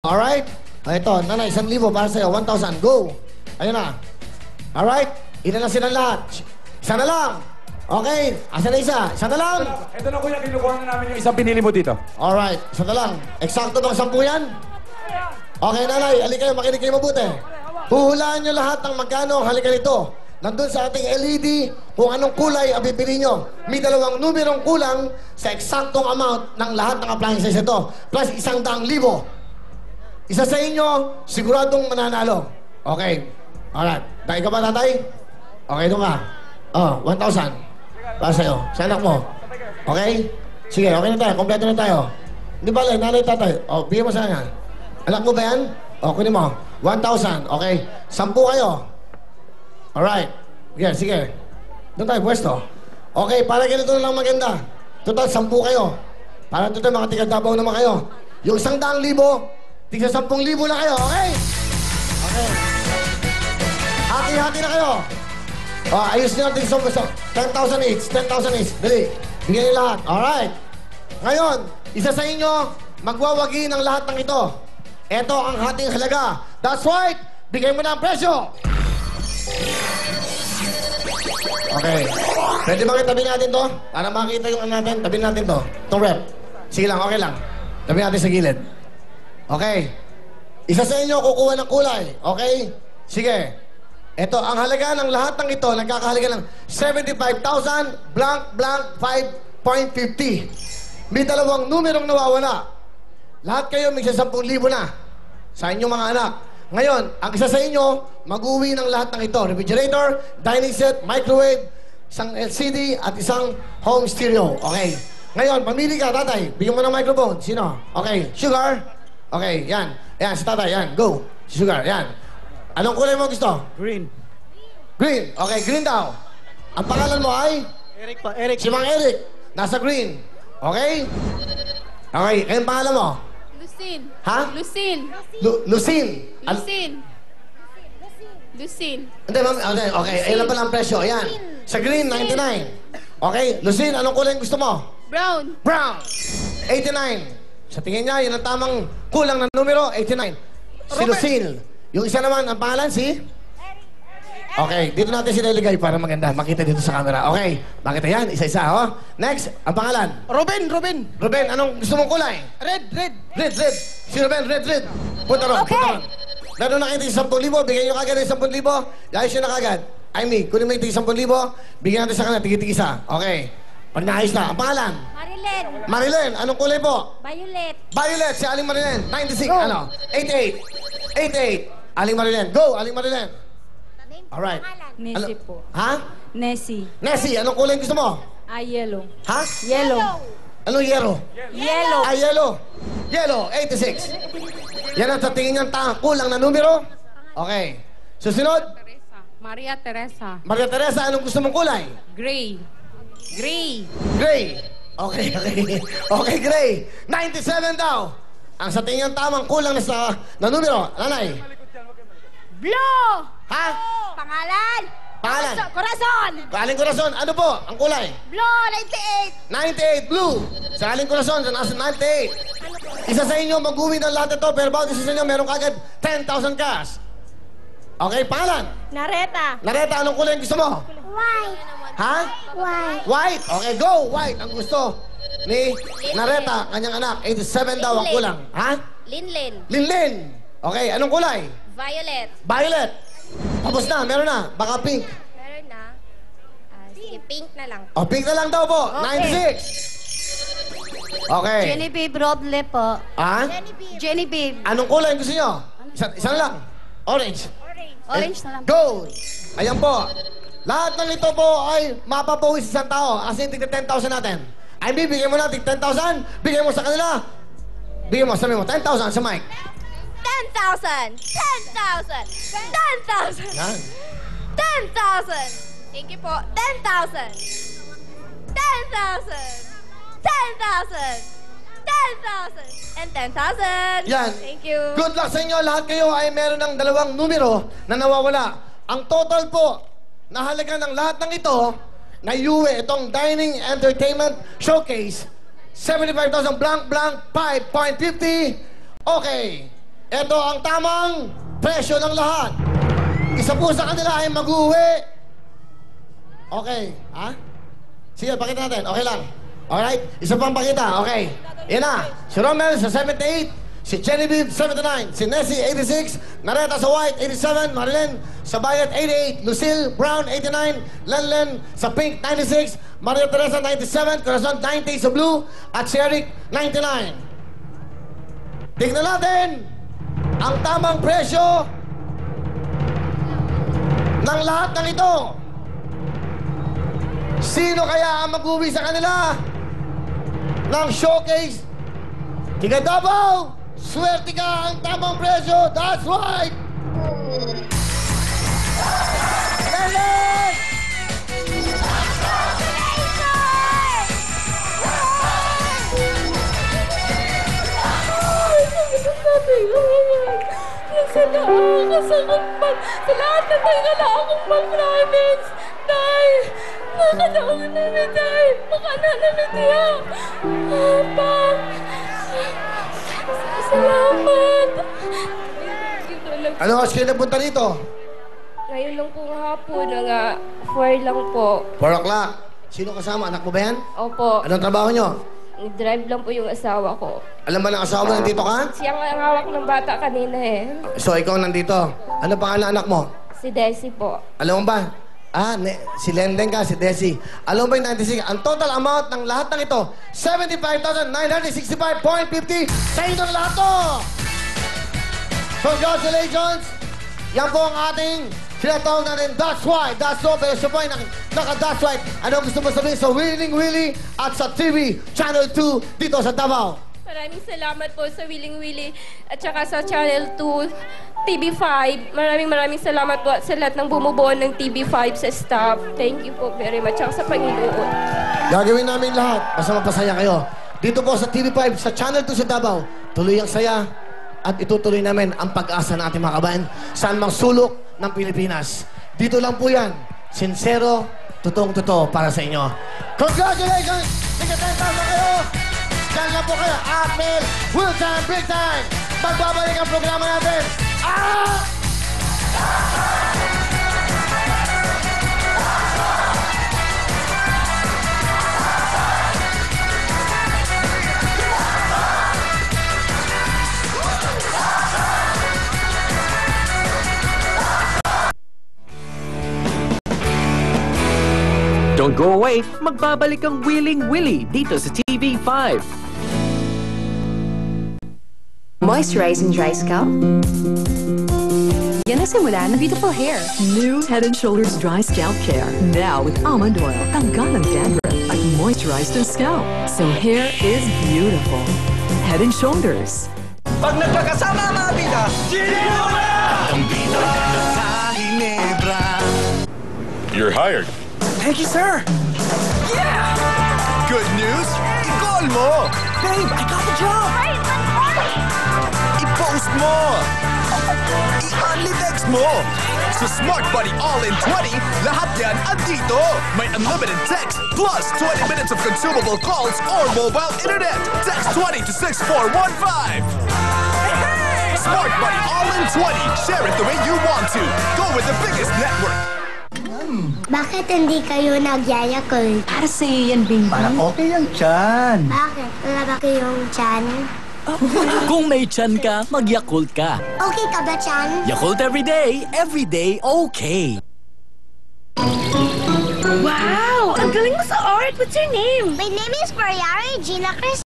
Alright? Ito, nanay, 1,000 para sa'yo. 1,000. Go! Ayun na. Alright? Ina na silang lahat. Isa na lang. Okay. Asa na isa? Isa na lang. Ito na kuya, kinukuha na namin yung isang pinili mo dito. Alright. Isa na lang. Eksakto bang 10 yan? Okay, nanay. Halik kayo. Makinig kayo mabuti. Huhulaan nyo lahat ng magkano ang halika nito. Nandun sa ating LED, kung anong kulay ang bibili nyo. May 2 numerong kulang sa eksaktong amount ng lahat ng appliances ito. Plus 100,000. Isa sa inyo, siguradong mananalo. Okay. Alright. Dahil ka ba, tatay? Okay, doon ka. Oh, 1,000. Para sa'yo. Sa anak mo. Okay? Sige, okay na tayo. Kompleto na tayo. Hindi ba, nanay, tatay? Oh, bigyan mo sa kanya. Anak mo ba yan? Oh, kunin mo. 1,000. Okay. 10 kayo. Alright. Sige, sige. Doon tayo, pwesto. Okay, para ganito na lang maganda. Total, 10 kayo. Para total, mga tiga-Davao naman kayo. Yung 100,000, tigsa 10,000 na kayo, okay? Okay. Hati-hati na kayo. Oh, ayos nyo natin sa 10,000 each. 10,000 each. Dali. Bigyan nyo lahat. Alright. Ngayon, isa sa inyo, magwawagi ng lahat ng ito. Ito ang hating halaga. That's right. Bigay mo na ang presyo. Okay. Pwede ba tabi natin to? Para makita yung ano natin. Tabi natin to. Itong rep. Sige lang, okay lang. Tabi natin sa gilid. Okay. Isa sa inyo kukuha ng kulay. Okay? Sige. Ito, ang halaga ng lahat ng ito, nagkakahalaga ng 75,000 blank blank 5.50. May 2 numerong nawawala. Lahat kayo may 10,000 na sa inyong mga anak. Ngayon, ang isa sa inyo, mag-uwi ng lahat ng ito. Refrigerator, dining set, microwave, isang LCD, at isang home stereo. Okay. Ngayon, pamili ka, tatay. Bigyan mo ng microphone. Sino? Okay. Sugar? Okay, yan. Yan, si tatay, yan. Go. Si Sugar, yan. Anong kulay mo gusto? Green. Green. Okay, green daw. Ang pangalan mo ay? Eric pa, Eric. Si Mang Eric. Nasa green. Okay? Okay, kayong pangalan mo? Lucin. Ha? Lucin. Lucin. Lucin. Lucin. Hindi, ma'am. Okay, okay. Ayun lang pala ang presyo. Ayan. Sa green, 99. Okay. Lucin, anong kulay gusto mo? Brown. Brown. 89. Sa tingin niya, yun ang tamang kulang ng numero, 89. Si Lucille. Yung isa naman, ang pangalan si? Okay, dito natin siniligay para maganda. Makita dito sa camera. Okay, makita yan, isa-isa, oh. Next, ang pangalan? Ruben. Ruben, anong gusto mong kulay? Red. Red. Si Ruben, red. Punta ron, punta ron. Meron na kayo 10,000, bigyan nyo kagad ng 10,000. Ayos nyo na kagad. I mean, kunin mo yung 10,000, bigyan natin sa kanila, tig-isa. Okay. Pag naayos na, ang pangalan? Marilyn. Marilyn, anong kulay po? Violet. Violet, si Aling Marilyn. 96, ano? 88. Aling Marilyn. Go, Aling Marilyn. Alright. Nessie po. Ha? Nessie. Nessie, anong kulay gusto mo? Yellow. Ha? Yellow. Anong yellow? Yellow. Yellow. Yellow, 86. Yan ang sa tingin niyang kulang na numero. Okay. Susunod? Teresa. Maria Teresa. Maria Teresa, anong gusto mong kulay? Gray. Gray. Gray. Okay. Okay, gray. 97 daw. Ang sa tingin niyang tamang kulang na numero. Nanay? Blue. Ha? Pangalan. Pangalan? Corazon. Aling Corazon, ano po ang kulay? Blue, 98 98. blue. Sa Aling Corazon, sa nasa 98. Isa sa inyo mag-uwi ng lahat ito, pero bawat isa sa inyo meron kagad 10,000 cash. Okay, pangalan? Nareta. Nareta, anong kulay ang gusto mo? White. Ha? White. White. Okay, go. White ang gusto ni Nareta, kanyang anak. 87 daw ang kulang. Ha? Linlin. Linlin. Okay, anong kulay? Violet. Violet. Tapos na, meron na. Baka pink. Meron na. Sige, pink na lang. O, pink na lang daw po. Okay. 96. Okay. Genevieve Roble po. Ha? Genevieve. Anong kulay gusto nyo? Isa na lang. Orange. Orange na lang. Gold. Ayan po. Lahat ng ito po ay mapapawis sa isang tao. As in, tignan 10,000 natin. Ay, bigyan mo natin 10,000. Bigyan mo sa kanila. Bigyan mo, sabi mo, 10,000 sa mic. 10,000. 10,000. 10,000. Yan. 10,000. Thank you po. 10,000. 10,000. 10,000. 10,000. And 10,000. Yan. Thank you. Good luck sa inyo. Lahat kayo ay meron ng 2 numero na nawawala. Ang total po na halaga ng lahat ng ito na iuwi itong Dining Entertainment Showcase 75,000 blank blank 5.50. Okay. ito ang tamang presyo ng lahat. Isa po sa kanila ay mag-uwi. Okay, ha? Sige, pakita natin. Okay lang. Alright? Isa pang pakita. Okay. Yan na. Si Romel sa 78. Si Genevieve, 79. Si Nessie, 86. Nareta sa white, 87. Marilyn sa violet, 88. Lucille Brown, 89. Lenlen sa pink, 96. Maria Teresa, 97. Corazon, 90 sa blue. At si Eric, 99. Tignan natin ang tamang presyo ng lahat ng ito. Sino kaya ang mag-uwi sa kanila ng showcase? Tiga Davao, swerte ka ang tamang presyo. That's right! Lenlen! Kasi nakakasakot man sa lahat na tagala akong mag-promise. Dahil nakadaon namin dahil makana namin niya. Pag salamat. Ano oras kayo nagpunta rito? Ngayon lang po nga hapon, nga 4 lang po. 4 o'clock. Sino kasama? Anak mo ba yan? Opo, Anong trabaho nyo? drive lang po yung asawa ko. Alam ba ng asawa mo nandito ka? Siya ang hawak ng bata kanina eh. So, ikaw nandito. Ano pangalan ng anak mo? Si Desi po. Alam mo ba? Si Lenden ka, si Desi. Alam mo ba yung 96? Ang total amount ng lahat ng ito, 75,965.50 sa inyo na lahat to! Congratulations! Yan po ang ating sinatawag natin, That's Why. That's so, pero siya po ay naka-That's Why. Ano gusto mo sabihin sa Willing Willie at sa TV Channel 2 dito sa Davao? Maraming salamat po sa Willing Willie at saka sa Channel 2, TV5. Maraming salamat po sa lahat ng bumubuo ng TV5 sa staff. Thank you po very much. At sa Panginoon. Gagawin namin lahat. Basta mapasaya kayo. Dito po sa TV5, sa Channel 2 sa Davao, tuloy ang saya at itutuloy namin ang pag-asa ng ating mga kabayan saan mang sulok ng Pilipinas. Dito lang po yan. Sincero, totoong-totoo para sa inyo. Congratulations! Tika 10,000 kayo! Diyan lang po kayo. Atmel, Will Time, Big Time! Magbabalik ang programa natin. Don't go away, magbabalik ang Willing Willie dito sa TV5. Moisturize and dry scalp. Yan ang simula ng beautiful hair. New Head & Shoulders Dry Scalp Care. Now with almond oil, tanggal ang dandruff at moisturized ang scalp. So hair is beautiful. Head & Shoulders. Pag nagkakasama ang mga bida, sino na? Ang bida sa Hinebra. You're hired. Thank you, sir. Yeah! Good news? I-call mo! Babe, I got the job! Wait, I-post mo! I-only-text mo! Sa Smart Buddy All-in-20, lahat yan andito! May unlimited text plus 20 minutes of consumable calls or mobile internet! Text 20 to 6415! Smart Buddy All-in-20. Share it the way you want to. Go with the biggest network. Bakit hindi kayo nagyayakol? Para sa iyo yan, baby. Para okay ang tiyan. Bakit? Wala ba kayong tiyan? Kung may tiyan ka, mag-Yakult ka. Okay ka ba, tiyan? Yakult every day, okay. Wow! Ang galing mo sa art! What's your name? My name is Mariari Gina Cruz.